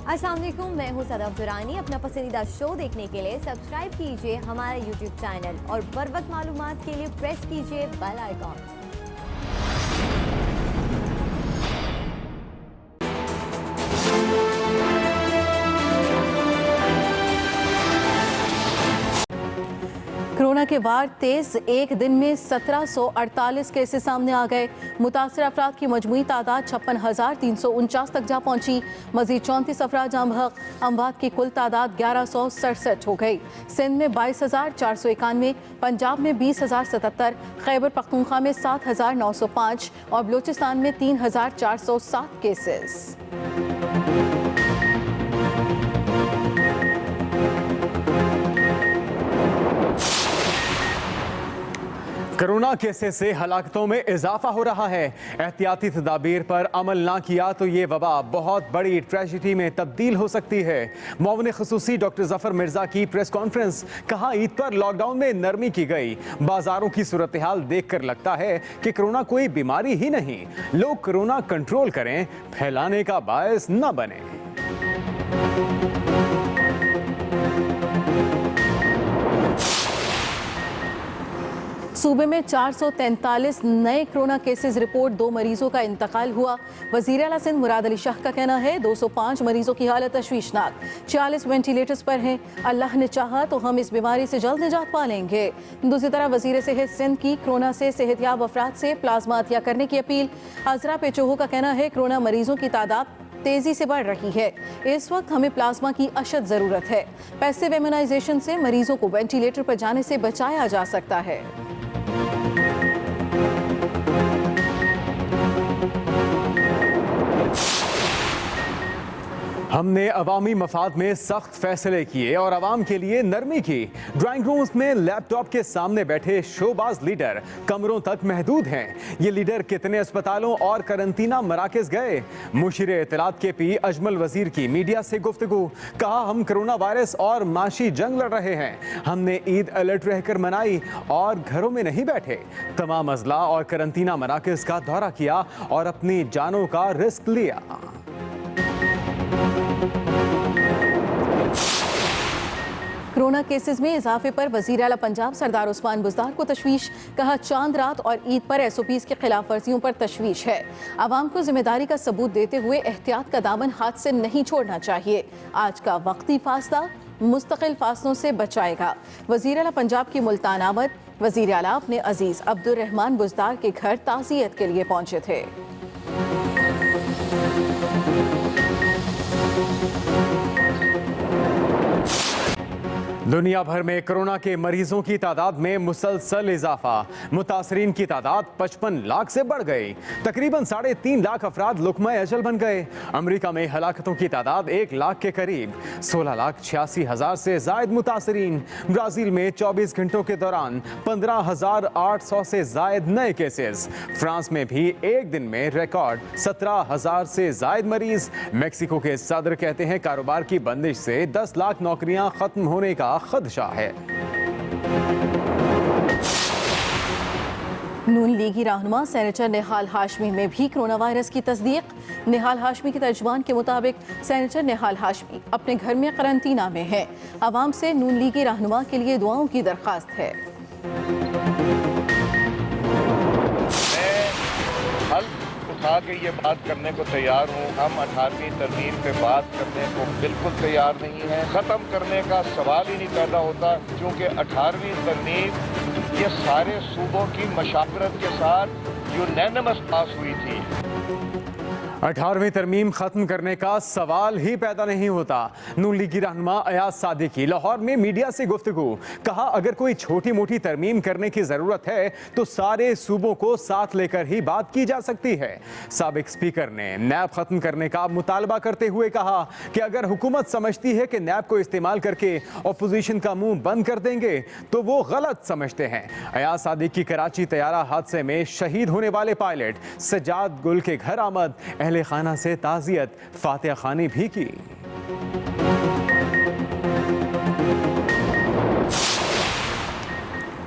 अस्सलाम वालेकुम, मैं हूँ सदफ दुरानी। अपना पसंदीदा शो देखने के लिए सब्सक्राइब कीजिए हमारा यूट्यूब चैनल और बर वक्त मालूमात के लिए प्रेस कीजिए बेल आइकॉन। कोरोना के वार तेज, एक दिन में 1748 केसेस सामने आ गए। मुतासर अफराद की मजमूई तादाद 56,349 तक जा पहुंची। मजीद 34 अफराद जाँ बहक। अमवात की कुल तादाद 1167 हो गई। सिंध में 22,491, पंजाब में 20,077, खैबर पख्तूनख्वा में 7,905 और बलूचिस्तान में 3,407 केसेस। कोरोना केसेस से हलाकतों में इजाफा हो रहा है। एहतियाती तदाबीर पर अमल ना किया तो ये वबा बहुत बड़ी ट्रेजेडी में तब्दील हो सकती है। मुआविन खुसूसी डॉक्टर जफर मिर्जा की प्रेस कॉन्फ्रेंस, कहा ईद पर लॉकडाउन में नरमी की गई। बाजारों की सूरत हाल देख कर लगता है कि कोरोना कोई बीमारी ही नहीं। लोग कोरोना कंट्रोल करें, फैलाने का बायस न बने। सूबे में 443 नए कोरोना केसेस रिपोर्ट, 2 मरीजों का इंतकाल हुआ। वजीर आला सिंध मुराद अली शाह का कहना है 205 मरीजों की हालत तशवीशनाक, 46 वेंटिलेटर्स पर हैं। अल्लाह ने चाहा तो हम इस बीमारी से जल्द निजात पा लेंगे। दूसरी तरफ वजीर सेहत सिंध की कोरोना से सेहतयाब अफराद से प्लाज्मा अतिया करने की अपील। अजरा पेचोहो का कहना है कोरोना मरीजों की तादाद तेजी से बढ़ रही है। इस वक्त हमें प्लाज्मा की अशद जरूरत है। पैसिव इम्यूनाइजेशन से मरीजों को वेंटिलेटर पर जाने से बचाया जा सकता है। हमने अवामी मफाद में सख्त फैसले किए और आवाम के लिए नरमी की। ड्राइंग रूम्स में लैपटॉप के सामने बैठे शोबाज लीडर कमरों तक महदूद हैं। ये लीडर कितने अस्पतालों और करंतना मराकज गए? मुशीर इत्तलात के पी अजमल वजीर की मीडिया से गुफ्तगू, कहा हम कोरोना वायरस और माशी जंग लड़ रहे हैं। हमने ईद अलर्ट रहकर मनाई और घरों में नहीं बैठे। तमाम अजला और करंतना मराकज का दौरा किया और अपनी जानों का रिस्क लिया। कोरोना केसेस में इजाफे पर वजीर आला पंजाब सरदार उस्मान बुज़दार को तशवीश। कहा चांद रात और ईद पर SOPs की खिलाफ वर्जियों पर तशवीश है। आवाम को जिम्मेदारी का सबूत देते हुए एहतियात का दामन हाथ से नहीं छोड़ना चाहिए। आज का वक्ती फासला मुस्तकिल फासलों से बचाएगा। वजीर आला पंजाब की मुल्तान आमद। वजीर आला अपने अजीज अब्दुर्रहमान बुज़दार के घर ताज़ियत के लिए पहुंचे थे। दुनिया भर में कोरोना के मरीजों की तादाद में मुसलसल इजाफा। मुतासरीन की तादाद 55 लाख से बढ़ गई। तकरीबन 3.5 लाख अफराद लुकमा अजल बन गए। अमेरिका में हलाकतों की तादाद 1 लाख के करीब, 16,86,000 से जायद मुतासरीन। ब्राजील में 24 घंटों के दौरान 15,800 से जायद नए केसेस। फ्रांस में भी एक दिन में रिकॉर्ड 17,000 से जायद मरीज। मेक्सिको के सदर कहते हैं कारोबार की बंदिश से 10 लाख नौकरियां खत्म होने का खदशा है। नून लीगी रहनुमा सेनेटर निहाल हाशमी में भी कोरोना वायरस की तस्दीक। निहाल हाशमी के तर्जुमान के मुताबिक सेनेटर निहाल हाशमी अपने घर में करंतना में है। आवाम से नून लीगी रहनुमा के लिए दुआओं की दरख्वास्त है। उठा के ये बात करने को तैयार हूँ। हम 18वीं तरमीम पे बात करने को बिल्कुल तैयार नहीं है। ख़त्म करने का सवाल ही नहीं पैदा होता, क्योंकि 18वीं तरमीम ये सारे सूबों की मशावरत के साथ यूनैनिमस पास हुई थी। 18वीं तरमीम खत्म करने का सवाल ही पैदा नहीं होता। नून लीगी रहनुमा अयाज सादिकी लाहौर में मीडिया से गुफ्तगू, कहा अगर कोई छोटी मोटी तरमीम करने की जरूरत है तो सारे सूबों को साथ लेकर ही बात की जा सकती है। साबिक स्पीकर ने नैब खत्म करने का मुतालबा करते हुए कहा कि अगर हुकूमत समझती है कि नैब को इस्तेमाल करके अपोजिशन का मुंह बंद कर देंगे तो वो गलत समझते हैं। अयाज सादिकी कराची तैयारा हादसे में शहीद होने वाले पायलट सज्जाद गुल के घर आमद। अहले खाना से ताज़ियत फातिहा खानी भी की।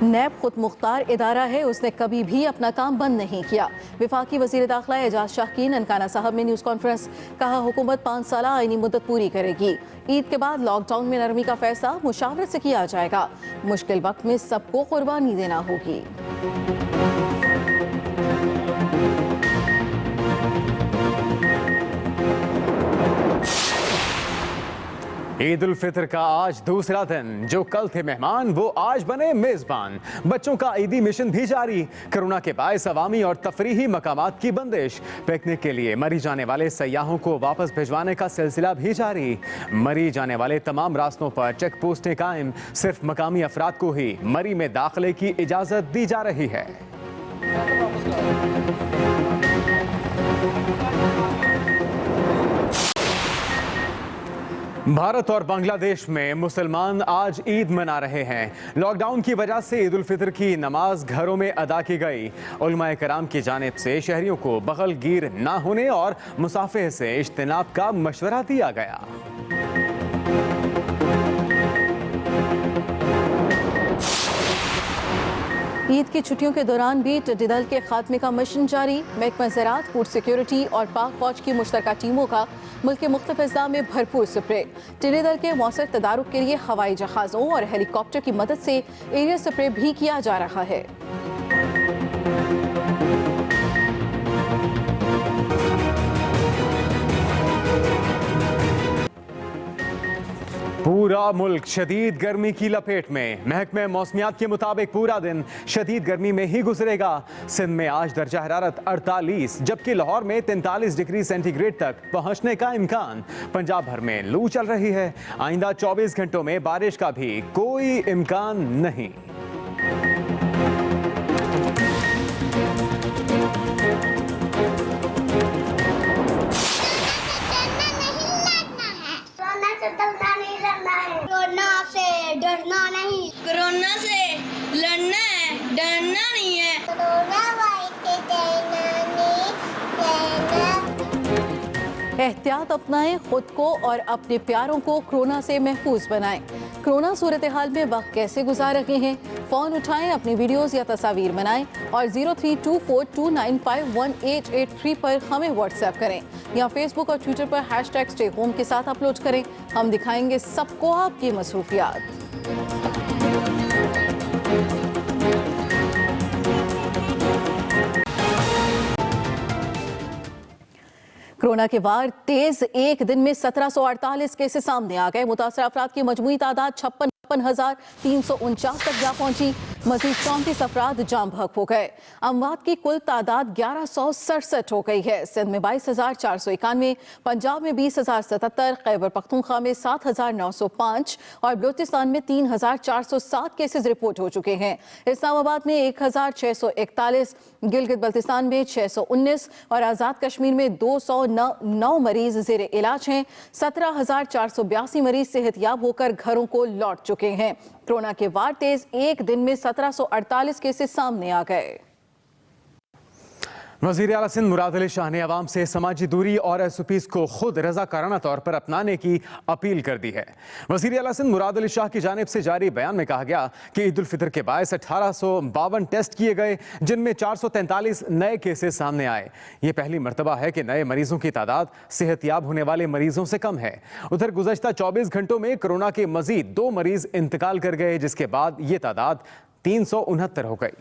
नैब खुद मुख्तार इदारा है, उसने कभी भी अपना काम बंद नहीं किया। वफाकी वज़ीर दाखिला एजाज शाहीन ननकाना साहब में न्यूज़ कॉन्फ्रेंस, कहा हुकूमत 5 साल आईनी मुद्दत पूरी करेगी। ईद के बाद लॉकडाउन में नरमी का फैसला मुशावरत से किया जाएगा। मुश्किल वक्त में सबको कुर्बानी देना होगी। ईद उल फितर का आज दूसरा दिन, जो कल थे मेहमान वो आज बने मेजबान। बच्चों का ईदी मिशन भी जारी। कोरोना के बायस अवामी और तफरीही मकामात की बंदिश। पिकनिक के लिए मरी जाने वाले सयाहों को वापस भिजवाने का सिलसिला भी जारी। मरी जाने वाले तमाम रास्तों पर चेक पोस्टें कायम। सिर्फ मकामी अफराद को ही मरी में दाखिले की इजाजत दी जा रही है। भारत और बांग्लादेश में मुसलमान आज ईद मना रहे हैं। लॉकडाउन की वजह से ईद उल फितर की नमाज घरों में अदा की गई। उलमाए कराम की जानिब से शहरियों को बगलगीर ना होने और मुसाफिर से इज्तिनाब का मशवरा दिया गया। ईद की छुट्टियों के दौरान भी टिड्डी दल के खात्मे का मिशन जारी। महकमा ज़राअत, फूड सिक्योरिटी और पाक फौज की मुश्तरका टीमों का मुल्क के मुख्तलिफ अज़ला में भरपूर स्प्रे। टिड्डी दल के मौसर तदारुक के लिए हवाई जहाज़ों और हेलीकॉप्टर की मदद से एरिया स्प्रे भी किया जा रहा है। पूरा मुल्क शदीद गर्मी की लपेट में। महकमे मौसमियात के मुताबिक पूरा दिन शदीद गर्मी में ही गुजरेगा। सिंध में आज दर्जा हरारत 48, जबकि लाहौर में 43 डिग्री सेंटीग्रेड तक पहुंचने का इम्कान। पंजाब भर में लू चल रही है। आइंदा 24 घंटों में बारिश का भी कोई इम्कान नहीं। कोरोना से डरना नहीं, कोरोना से लड़ना है, डरना नहीं है। कोरोना वायरस से डरना नहीं, एहतियात अपनाएं, खुद को और अपने प्यारों को कोरोना से महफूज बनाएं। कोरोना सूरत हाल में वक्त कैसे गुजार रहे हैं, फ़ोन उठाएं, अपनी वीडियोस या तस्वीर बनाएं और 0324295188 पर हमें व्हाट्सएप करें या फेसबुक और ट्विटर पर हैशटैग स्टे होम के साथ अपलोड करें। हम दिखाएंगे सबको आपकी मसरूफियात। कोरोना के वार तेज, एक दिन में 1748 केसेस सामने आ गए। मुतासर अफराद की मजमूई तादाद 56,349 तक जा पहुंची। मजीद 34 अफराद जाम बहक हो गए। अमवात की कुल तादाद 1167 हो गई है। सिंध में 22,491, पंजाब में 20,077, खैबर पख्तूनख्वा में 7,905 और बलूचिस्तान में 3,407 केसेस रिपोर्ट हो चुके हैं। इस्लामाबाद में 1,641, गिलगित बल्तिस्तान में 619 और आज़ाद कश्मीर में 209 मरीज जेर इलाज हैं। 17,482 मरीज सेहतयाब होकर घरों को लौट चुके हैं। कोरोना के वार तेज, एक दिन में 1748 केसेस सामने आ गए। वज़ीर आला सिंध मुराद अली शाह ने अवाम से समाजी दूरी और SOPs को खुद रज़ाकाराना तौर पर अपनाने की अपील कर दी है। वज़ीर आला सिंध मुराद अली शाह की जानिब से जारी बयान में कहा गया कि ईद उल फितर के बायस 1852 टेस्ट किए गए, जिनमें 443 नए केसेस सामने आए। ये पहली मरतबा है कि नए मरीजों की तादाद सेहतयाब होने वाले मरीजों से कम है। उधर गुज़श्ता 24 घंटों में कोरोना के मजीद 2 मरीज इंतकाल कर गए, जिसके बाद ये तादाद 369 हो गई।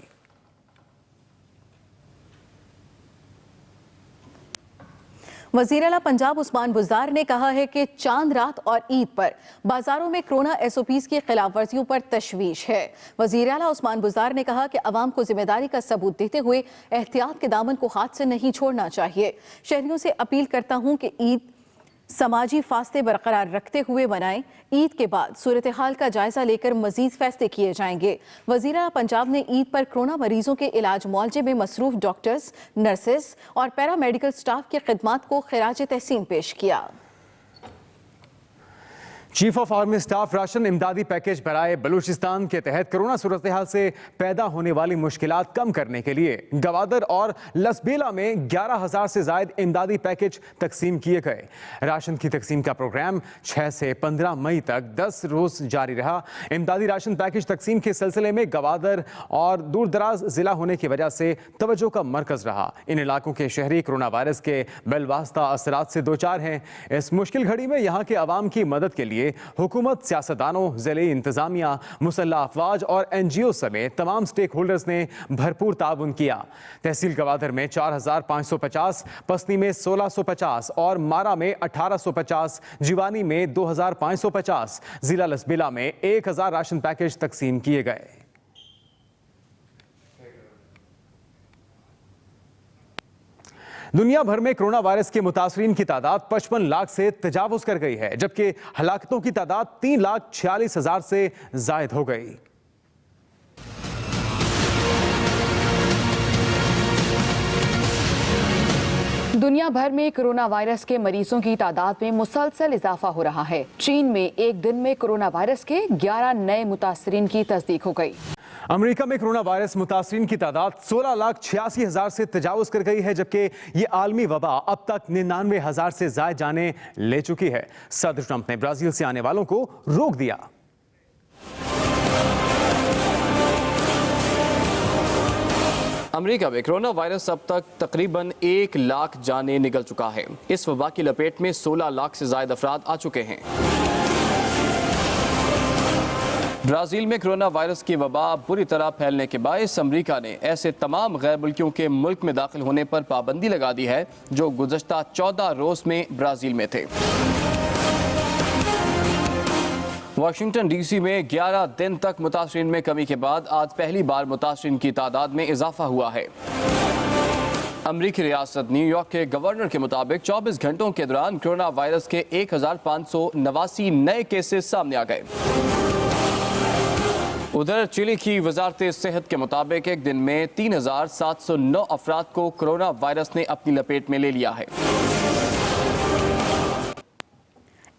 वज़ीर आला पंजाब उस्मान बुज़दार ने कहा है कि चांद रात और ईद पर बाजारों में कोरोना SOPs की खिलाफ वर्जियों पर तशवीश है। वज़ीर आला उस्मान बुज़दार ने कहा कि अवाम को जिम्मेदारी का सबूत देते हुए एहतियात के दामन को हाथ से नहीं छोड़ना चाहिए। शहरियों से अपील करता हूँ कि ईद समाजी फासले बरकरार रखते हुए मनाएं। ईद के बाद सूरत हाल का जायजा लेकर मजीद फैसले किए जाएंगे। वज़ीर आला पंजाब ने ईद पर कोरोना मरीजों के इलाज मुआवजे में मसरूफ डॉक्टर्स, नर्सेस और पैरामेडिकल स्टाफ की खिदमात को खिराज तहसीन पेश किया। Chief of army staff ration इमदादी पैकेज बराए बलूचिस्तान के तहत कोरोना सूरत हाल से पैदा होने वाली मुश्किलात कम करने के लिए गवादर और लसबेला में 11,000 से जायद इमदादी पैकेज तकसीम किए गए। राशन की तकसीम का प्रोग्राम 6 से 15 मई तक 10 रोज जारी रहा। इमदादी राशन पैकेज तकसीम के सिलसिले में गवादर और दूर दराज जिला होने की वजह से तवज्जो का मरकज रहा। इन इलाकों के शहरी कोरोना वायरस के बिलवास्ता असरात से दो चार हैं। इस मुश्किल घड़ी में यहाँ के अवाम की मदद के लिए हुकूमत, सियासतदानों, ज़िले इंतजामिया, मुसल्लह अफवाज और NGO समेत तमाम स्टेक होल्डर्स ने भरपूर ताउन किया। तहसील गवादर में 4,550, पसनी में 1,650 और मारा में 1,850, जीवानी में 2,550, जिला लसबेला में 1,000 राशन पैकेज तकसीम किए गए। दुनिया भर में कोरोना वायरस के मुतासरीन की तादाद 55 लाख से तजावुज कर गई है, जबकि हलाकतों की तादाद 3,46,000 से जायद हो गई। दुनिया भर में कोरोना वायरस के मरीजों की तादाद में मुसलसल इजाफा हो रहा है। चीन में एक दिन में कोरोना वायरस के 11 नए मुतासरीन की तस्दीक हो गई। अमेरिका में कोरोना वायरस मुतासरीन की तादाद 16,86,000 से तजावुज कर गई है, जबकि ये आलमी वबा अब तक 99,000 से जायद जाने ले चुकी है। सदर ट्रंप ने ब्राजील से आने वालों को रोक दिया। अमेरिका में कोरोना वायरस अब तक तकरीबन 1 लाख जाने निकल चुका है। इस वबा की लपेट में 16 लाख से ज्यादा अफराद आ चुके हैं। ब्राजील में कोरोना वायरस की वबा बुरी तरह फैलने के बायस अमेरिका ने ऐसे तमाम गैर मुल्कियों के मुल्क में दाखिल होने पर पाबंदी लगा दी है जो गुज़श्ता 14 रोज में ब्राजील में थे। वाशिंगटन DC में 11 दिन तक मुतासरीन में कमी के बाद आज पहली बार मुतासरीन की तादाद में इजाफा हुआ है। अमरीकी रियासत न्यूयॉर्क के गवर्नर के मुताबिक 24 घंटों के दौरान कोरोना वायरस के 1,589 नए केसेस सामने आ गए। उधर चिली की वजारत सेहत के मुताबिक एक दिन में 3,709 अफराद को कोरोना वायरस ने अपनी लपेट में ले लिया है।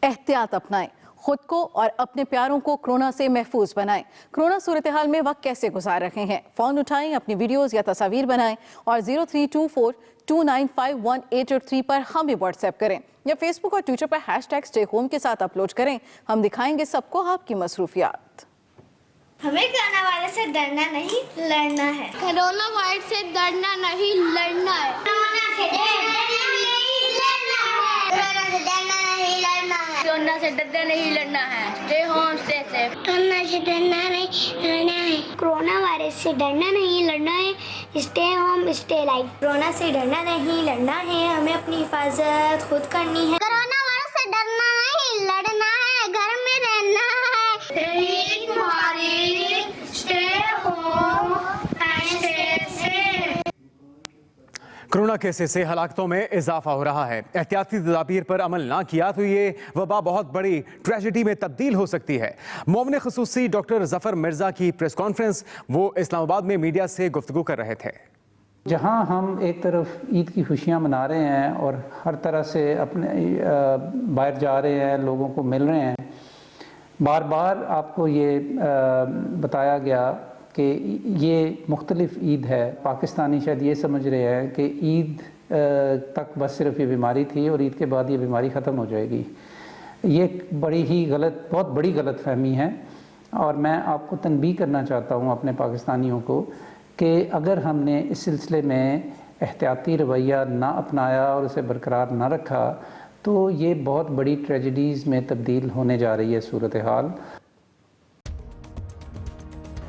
एहतियात अपनाएं, खुद को और अपने प्यारों को कोरोना से महफूज बनाएं। कोरोना सूरत हाल में वक्त कैसे गुजार रहे हैं, फ़ोन उठाएं, अपनी वीडियोस या तस्वीर बनाएं और 0324295183 पर हमें व्हाट्सएप करें या फेसबुक और ट्विटर पर #StayHome के साथ अपलोड करें। हम दिखाएंगे सबको आपकी मसरूफियात। हमें कोरोना वायरस से डरना नहीं, लड़ना है। कोरोना वायरस से डरना नहीं, लड़ना है। कोरोना से डरना नहीं, लड़ना है। कोरोना से डरना नहीं, लड़ना है। Stay home, stay safe. Corona से डरना नहीं, लड़ना है। कोरोना वायरस से डरना नहीं, लड़ना है। Stay home, stay life. Corona से डरना नहीं, लड़ना है। हमें अपनी हिफाजत खुद करनी है। कोरोना वायरस से डरना नहीं, लड़ना है। घर में रहना है। कोरोना केसेस से हलाकतों में इजाफा हो रहा है। एहतियाती तदाबीर पर अमल ना किया तो ये वबा बहुत बड़ी ट्रेजेडी में तब्दील हो सकती है। मोमिन खुसूसी डॉक्टर जफर मिर्जा की प्रेस कॉन्फ्रेंस, वो इस्लामाबाद में मीडिया से गुफ्तगू कर रहे थे। जहां हम एक तरफ ईद की खुशियां मना रहे हैं और हर तरह से अपने बाहर जा रहे हैं, लोगों को मिल रहे हैं, बार बार आपको ये बताया गया कि ये मुख्तलिफ ईद है। पाकिस्तानी शायद ये समझ रहे हैं कि ईद तक बस सिर्फ ये बीमारी थी और ईद के बाद ये बीमारी ख़त्म हो जाएगी। ये बड़ी ही गलत, बहुत बड़ी गलत फहमी है और मैं आपको तनबीह करना चाहता हूँ अपने पाकिस्तानियों को कि अगर हमने इस सिलसिले में एहतियाती रवैया ना अपनाया और उसे बरकरार ना रखा तो ये बहुत बड़ी ट्रेजेडीज़ में तब्दील होने जा रही है सूरत हाल।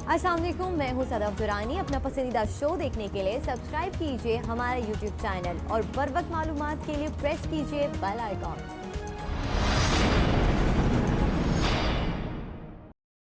अस्सलाम वालेकुम, मैं हूं सदफ दुरानी। अपना पसंदीदा शो देखने के लिए सब्सक्राइब कीजिए हमारा YouTube चैनल और बर वक्त मालूमात के लिए प्रेस कीजिए बेल आइकॉन।